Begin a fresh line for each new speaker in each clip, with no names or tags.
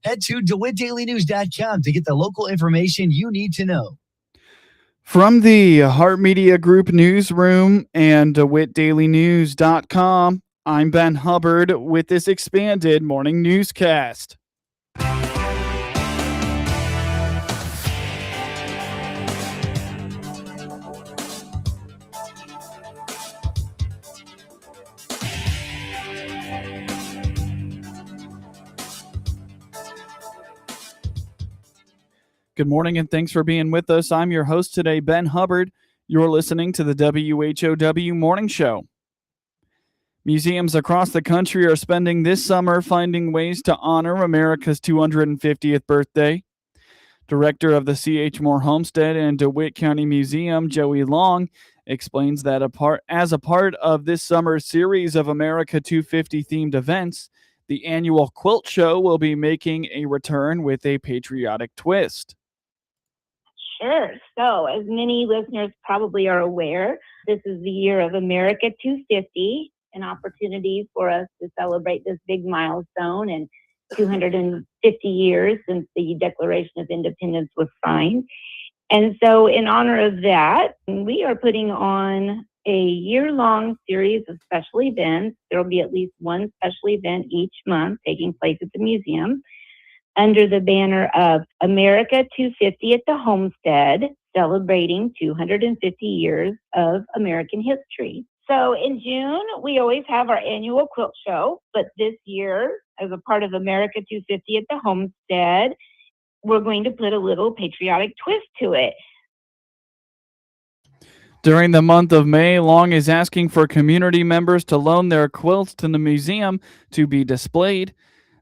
Head to DeWittDailyNews.com to get the local information you need to know.
From the Heart Media Group newsroom and DeWittDailyNews.com, I'm Ben Hubbard with this expanded morning newscast. Good morning and thanks for being with us. I'm your host today, Ben Hubbard. You're listening to the WHOW Morning Show. Museums across the country are spending this summer finding ways to honor America's 250th birthday. Director of the C.H. Moore Homestead and DeWitt County Museum, Joey Long, explains that as a part of this summer's series of America 250 themed events, the annual Quilt Show will be making a return with a patriotic twist.
Sure. So, as many listeners probably are aware, this is the year of America 250, an opportunity for us to celebrate this big milestone and 250 years since the Declaration of Independence was signed. And so, in honor of that, we are putting on a year-long series of special events. There will be at least one special event each month taking place at the museum, under the banner of America 250 at the Homestead, celebrating 250 years of American history. So in June, we always have our annual quilt show, but this year, as a part of America 250 at the Homestead, we're going to put a little patriotic twist to it.
During the month of May, Long is asking for community members to loan their quilts to the museum to be displayed.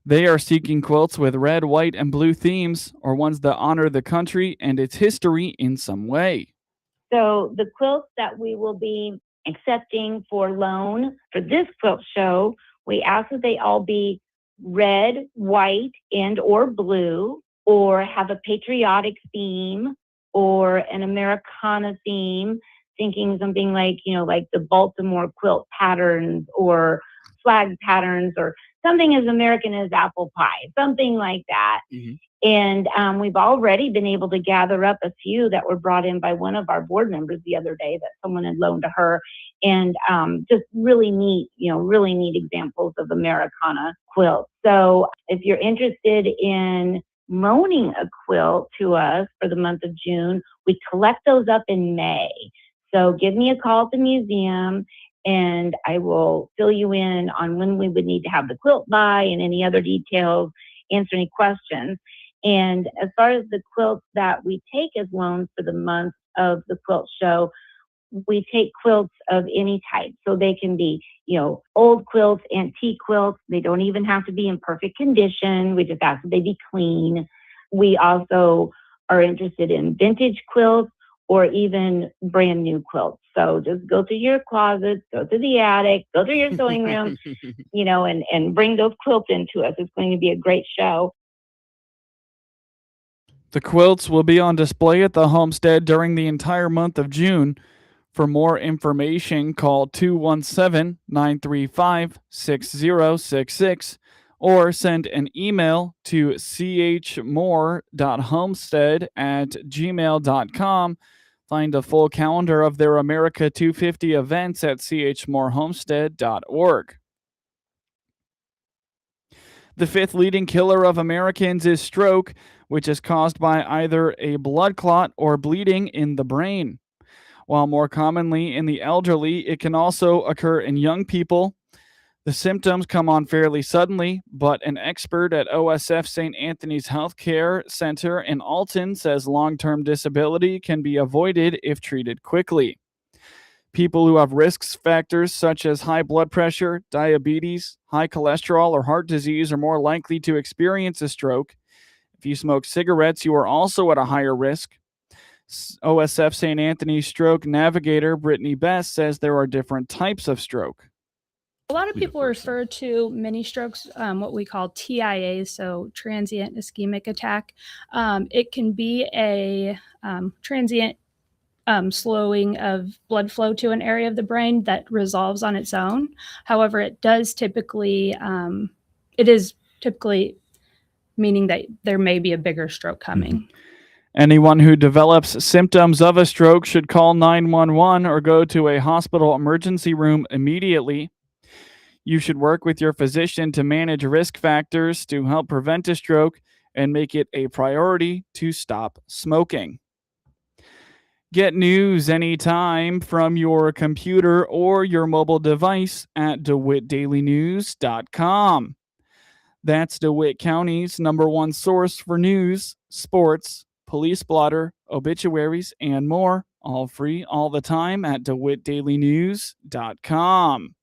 They are seeking quilts with red, white, and blue themes, or ones that honor the country and its history in some way.
So the quilts that we will be accepting for loan for this quilt show, we ask that they all be red, white, and or blue, or have a patriotic theme or an Americana theme, thinking something like, like the Baltimore quilt patterns or flag patterns or something as American as apple pie, something like that. Mm-hmm. And we've already been able to gather up a few that were brought in by one of our board members the other day that someone had loaned to her. And just really neat examples of Americana quilts. So if you're interested in loaning a quilt to us for the month of June, we collect those up in May. So give me a call at the museum, and I will fill you in on when we would need to have the quilt by and any other details, answer any questions. And as far as the quilts that we take as loans for the month of the quilt show, we take quilts of any type. So they can be, old quilts, antique quilts. They don't even have to be in perfect condition. We just ask that they be clean. We also are interested in vintage quilts or even brand new quilts. So just go to your closet, go to the attic, go to your sewing room, and bring those quilts into us. It's going to be a great show.
The quilts will be on display at the Homestead during the entire month of June. For more information, call 217-935-6066 or send an email to chmore.homestead@gmail.com. Find a full calendar of their America 250 events at chmorehomestead.org. The fifth leading killer of Americans is stroke, which is caused by either a blood clot or bleeding in the brain. While more commonly in the elderly, it can also occur in young people. The symptoms come on fairly suddenly, but an expert at OSF St. Anthony's Healthcare Center in Alton says long-term disability can be avoided if treated quickly. People who have risk factors such as high blood pressure, diabetes, high cholesterol, or heart disease are more likely to experience a stroke. If you smoke cigarettes, you are also at a higher risk. OSF St. Anthony's Stroke Navigator Brittany Best says there are different types of stroke.
A lot of people refer to mini strokes, what we call TIA, so transient ischemic attack. It can be a transient slowing of blood flow to an area of the brain that resolves on its own. However, it is typically meaning that there may be a bigger stroke coming.
Anyone who develops symptoms of a stroke should call 911 or go to a hospital emergency room immediately. You should work with your physician to manage risk factors to help prevent a stroke and make it a priority to stop smoking. Get news anytime from your computer or your mobile device at DeWittDailyNews.com. That's DeWitt County's #1 source for news, sports, police blotter, obituaries, and more. All free all the time at DeWittDailyNews.com.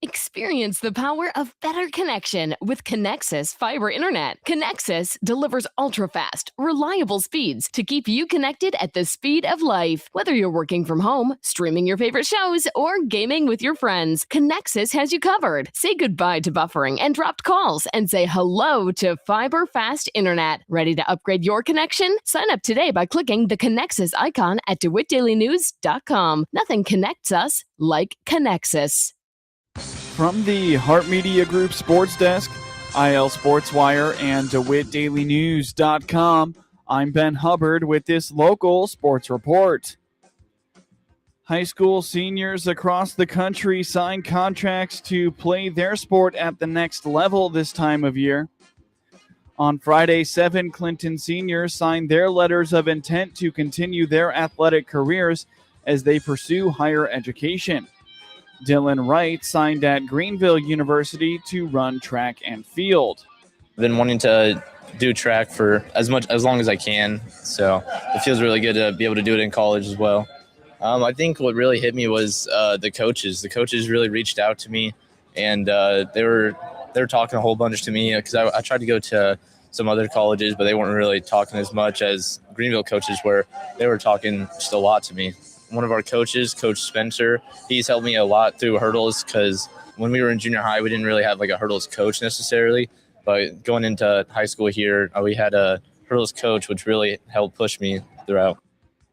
Experience the power of better connection with Connexus Fiber Internet. Connexus delivers ultra-fast, reliable speeds to keep you connected at the speed of life. Whether you're working from home, streaming your favorite shows, or gaming with your friends, Connexus has you covered. Say goodbye to buffering and dropped calls and say hello to fiber fast internet. Ready to upgrade your connection? Sign up today by clicking the Connexus icon at DeWittDailyNews.com. Nothing connects us like Connexus.
From the Hart Media Group Sports Desk, IL Sports Wire, and DeWittDailyNews.com, I'm Ben Hubbard with this local sports report. High school seniors across the country sign contracts to play their sport at the next level this time of year. On Friday, 7 Clinton seniors signed their letters of intent to continue their athletic careers as they pursue higher education. Dylan Wright signed at Greenville University to run track and field.
I've been wanting to do track for as long as I can, so it feels really good to be able to do it in college as well. I think what really hit me was the coaches. The coaches really reached out to me, and they were talking a whole bunch to me because I tried to go to some other colleges, but they weren't really talking as much as Greenville coaches were. They were talking just a lot to me. One of our coaches, Coach Spencer, he's helped me a lot through hurdles because when we were in junior high, we didn't really have like a hurdles coach necessarily. But going into high school here, we had a hurdles coach, which really helped push me throughout.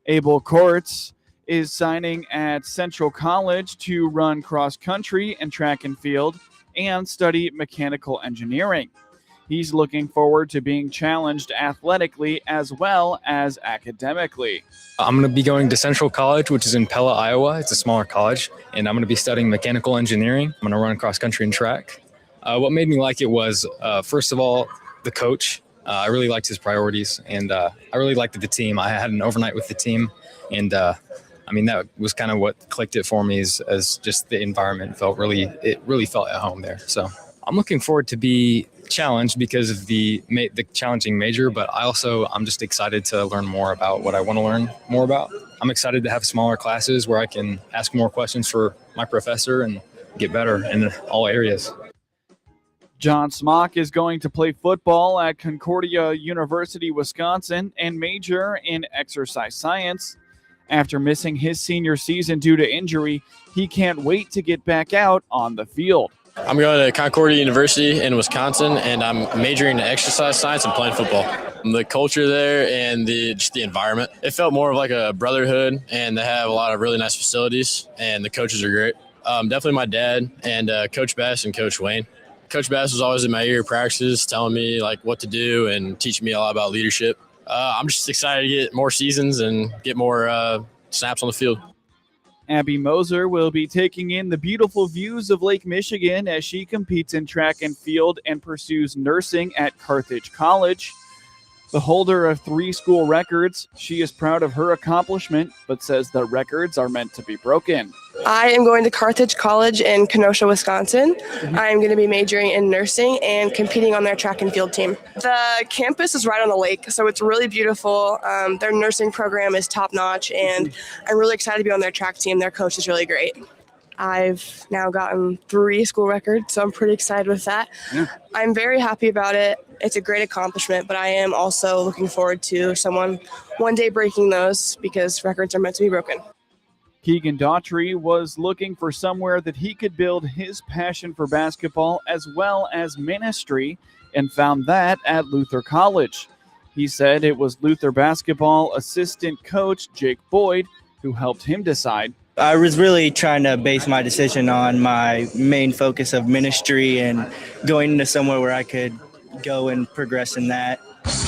Abel Courts is signing at Central College to run cross country and track and field and study mechanical engineering. He's looking forward to being challenged athletically as well as academically.
I'm going to be going to Central College, which is in Pella, Iowa. It's a smaller college, and I'm going to be studying mechanical engineering. I'm going to run cross country and track. What made me like it was, first of all, the coach. I really liked his priorities, and I really liked the team. I had an overnight with the team, and that was kind of what clicked it for me as just the environment really felt at home there. So I'm looking forward to be challenged because of the challenging major, but I'm just excited to learn more about what I want to learn more about. I'm excited to have smaller classes where I can ask more questions for my professor and get better in all areas.
John Smock is going to play football at Concordia University, Wisconsin, and major in exercise science. After missing his senior season due to injury, he can't wait to get back out on the field.
I'm going to Concordia University in Wisconsin, and I'm majoring in exercise science and playing football. The culture there and just the environment, it felt more of like a brotherhood, and they have a lot of really nice facilities, and the coaches are great. Definitely my dad and Coach Bass and Coach Wayne. Coach Bass was always in my ear practices, telling me like what to do and teaching me a lot about leadership. I'm just excited to get more seasons and get more snaps on the field.
Abby Moser will be taking in the beautiful views of Lake Michigan as she competes in track and field and pursues nursing at Carthage College. The holder of 3 school records, she is proud of her accomplishment, but says the records are meant to be broken.
I am going to Carthage College in Kenosha, Wisconsin. I am going to be majoring in nursing and competing on their track and field team. The campus is right on the lake, so it's really beautiful. Their nursing program is top-notch, and I'm really excited to be on their track team. Their coach is really great. I've now gotten 3 school records, so I'm pretty excited with that. Yeah. I'm very happy about it. It's a great accomplishment, but I am also looking forward to someone one day breaking those because records are meant to be broken.
Keegan Daughtry was looking for somewhere that he could build his passion for basketball as well as ministry and found that at Luther College. He said it was Luther basketball assistant coach Jake Boyd who helped him decide.
I was really trying to base my decision on my main focus of ministry and going into somewhere where I could go and progress in that.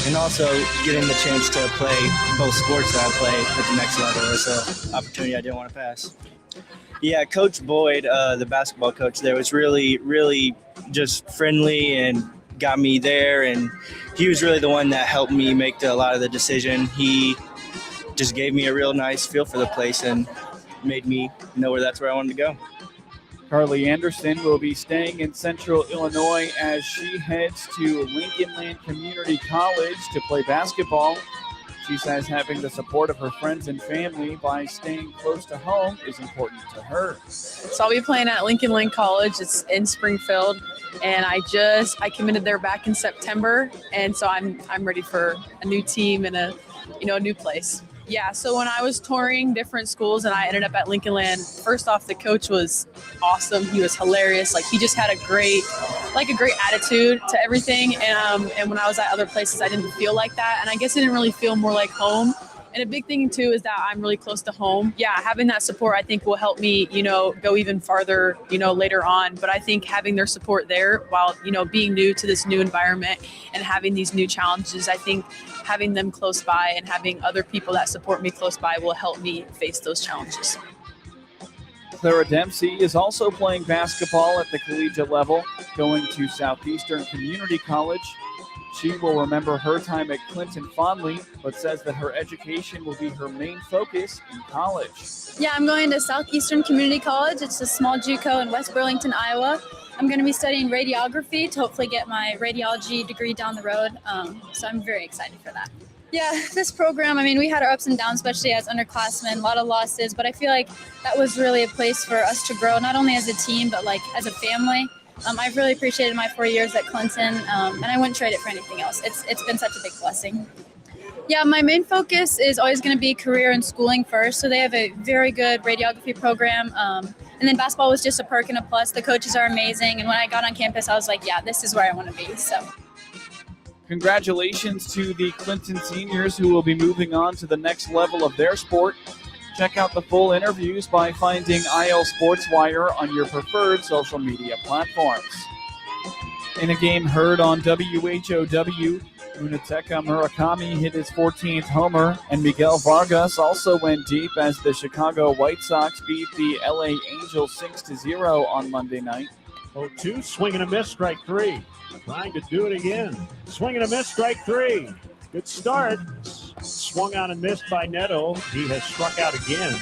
And also getting the chance to play both sports that I play at the next level is an opportunity I didn't want to pass. Yeah, Coach Boyd, the basketball coach there, was really, really just friendly and got me there. And he was really the one that helped me make a lot of the decision. He just gave me a real nice feel for the place and made me know that's where I wanted to go.
Carly Anderson will be staying in Central Illinois as she heads to Lincoln Land Community College to play basketball. She says having the support of her friends and family by staying close to home is important to her.
So I'll be playing at Lincoln Land College. It's in Springfield, and I committed there back in September, and so I'm ready for a new team and a new place. Yeah, so when I was touring different schools and I ended up at Lincoln Land, first off, the coach was awesome. He was hilarious. Like, he just had a great attitude to everything. And when I was at other places, I didn't feel like that. And I guess it didn't really feel more like home. And a big thing too is that I'm really close to home. Yeah, having that support I think will help me, go even farther, later on. But I think having their support there while, being new to this new environment and having these new challenges, I think having them close by and having other people that support me close by will help me face those challenges.
Clara Dempsey is also playing basketball at the collegiate level, going to Southeastern Community College. She will remember her time at Clinton fondly, but says that her education will be her main focus in college.
Yeah, I'm going to Southeastern Community College. It's a small JUCO in West Burlington, Iowa. I'm going to be studying radiography to hopefully get my radiology degree down the road. So I'm very excited for that. Yeah, this program, we had our ups and downs, especially as underclassmen, a lot of losses, but I feel like that was really a place for us to grow, not only as a team, but like as a family. I've really appreciated my 4 years at Clinton, and I wouldn't trade it for anything else. It's been such a big blessing. Yeah, my main focus is always going to be career and schooling first. So they have a very good radiography program. And then basketball was just a perk and a plus. The coaches are amazing. And when I got on campus, I was like, yeah, this is where I want to be. So
congratulations to the Clinton seniors who will be moving on to the next level of their sport. Check out the full interviews by finding IL Sports Wire on your preferred social media platforms. In a game heard on WHOW, Munetaka Murakami hit his 14th homer, and Miguel Vargas also went deep as the Chicago White Sox beat the LA Angels 6-0 on Monday night.
0-2, swing and a miss, strike three. Trying to do it again. Swing and a miss, strike three. Good start. Swung on and missed by Neto. He has struck out again.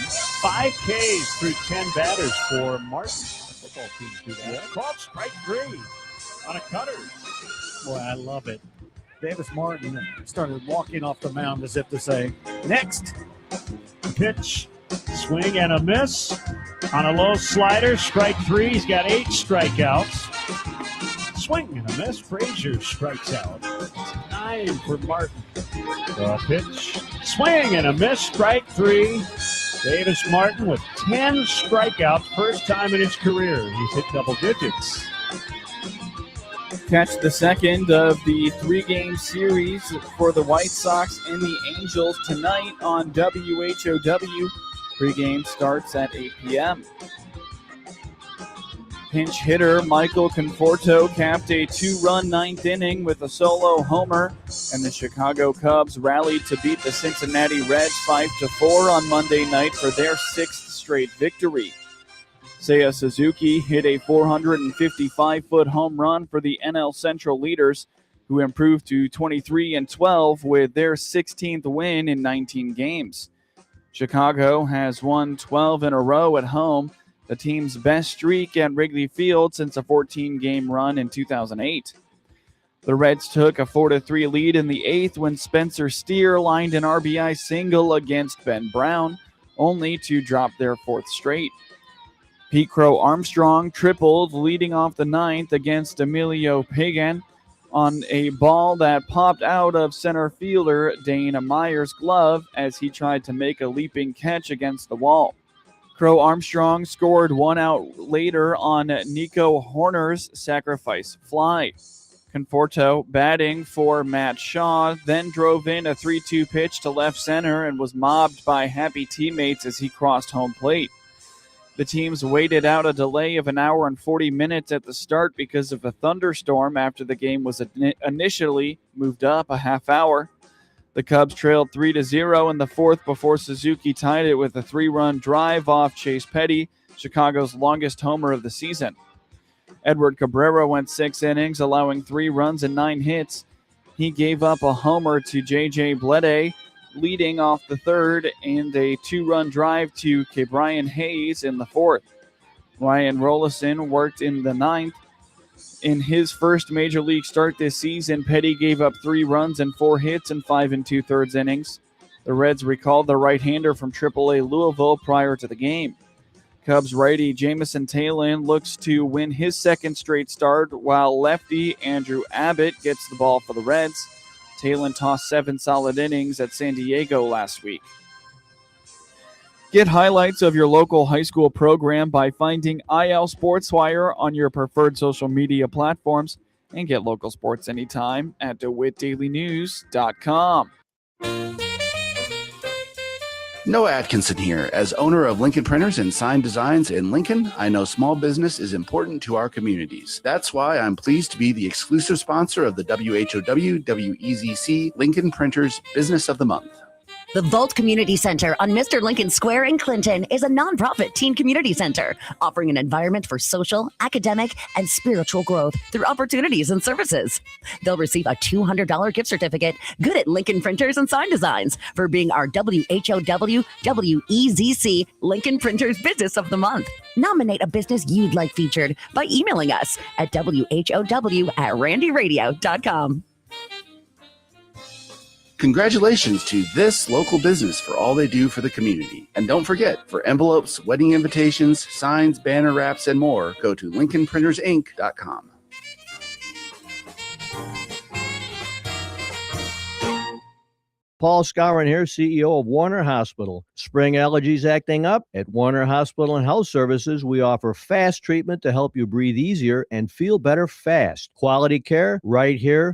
5 Ks through 10 batters for Martin. Football teams do that. Called strike three on a cutter. Boy, I love it. Davis Martin started walking off the mound as if to say, next. Pitch, swing and a miss on a low slider. Strike three. He's got 8 strikeouts. Swing and a miss. Frazier strikes out. 9 for Martin. Pitch, swing and a miss. Strike three. Davis Martin with 10 strikeouts. First time in his career. He's hit double digits.
Catch the second of the 3-game series for the White Sox and the Angels tonight on WHOW. Pre-game starts at 8 p.m. Pinch hitter Michael Conforto capped a 2-run 9th inning with a solo homer, and the Chicago Cubs rallied to beat the Cincinnati Reds 5-4 on Monday night for their 6th straight victory. Seiya Suzuki hit a 455-foot home run for the NL Central leaders, who improved to 23-12 with their 16th win in 19 games. Chicago has won 12 in a row at home, the team's best streak at Wrigley Field since a 14-game run in 2008. The Reds took a 4-3 lead in the 8th when Spencer Steer lined an RBI single against Ben Brown, only to drop their 4th straight. Pete Crow Armstrong tripled leading off the 9th against Emilio Pagan on a ball that popped out of center fielder Dane Meyer's glove as he tried to make a leaping catch against the wall. Crow Armstrong scored 1 out later on Nico Horner's sacrifice fly. Conforto, batting for Matt Shaw, then drove in a 3-2 pitch to left center and was mobbed by happy teammates as he crossed home plate. The teams waited out a delay of an hour and 40 minutes at the start because of a thunderstorm after the game was initially moved up a half hour. The Cubs trailed 3-0 in the fourth before Suzuki tied it with a 3-run drive off Chase Petty, Chicago's longest homer of the season. Edward Cabrera went 6 innings, allowing 3 runs and 9 hits. He gave up a homer to J.J. Bleday, leading off the third, and a 2-run drive to Ke'Bryan Hayes in the fourth. Ryan Rollison worked in the ninth. In his first major league start this season, Petty gave up 3 runs and 4 hits in 5 2/3 innings. The Reds recalled the right-hander from AAA Louisville prior to the game. Cubs righty Jamison Taylin looks to win his second straight start, while lefty Andrew Abbott gets the ball for the Reds. Taylin tossed 7 solid innings at San Diego last week. Get highlights of your local high school program by finding IL SportsWire on your preferred social media platforms, and get local sports anytime at DeWittDailyNews.com.
Noah Atkinson here. As owner of Lincoln Printers and Sign Designs in Lincoln, I know small business is important to our communities. That's why I'm pleased to be the exclusive sponsor of the WHOW WEZC Lincoln Printers Business of the Month.
The Vault Community Center on Mr. Lincoln Square in Clinton is a nonprofit teen community center offering an environment for social, academic, and spiritual growth through opportunities and services. They'll receive a $200 gift certificate, good at Lincoln Printers and Sign Designs, for being our WHOW WEZC Lincoln Printers Business of the Month. Nominate a business you'd like featured by emailing us at WHOW@randyradio.com.
Congratulations to this local business for all they do for the community. And don't forget, for envelopes, wedding invitations, signs, banner wraps, and more, go to LincolnPrintersInc.com.
Paul Skowron here, CEO of Warner Hospital. Spring allergies acting up? At Warner Hospital and Health Services, we offer fast treatment to help you breathe easier and feel better fast. Quality care right here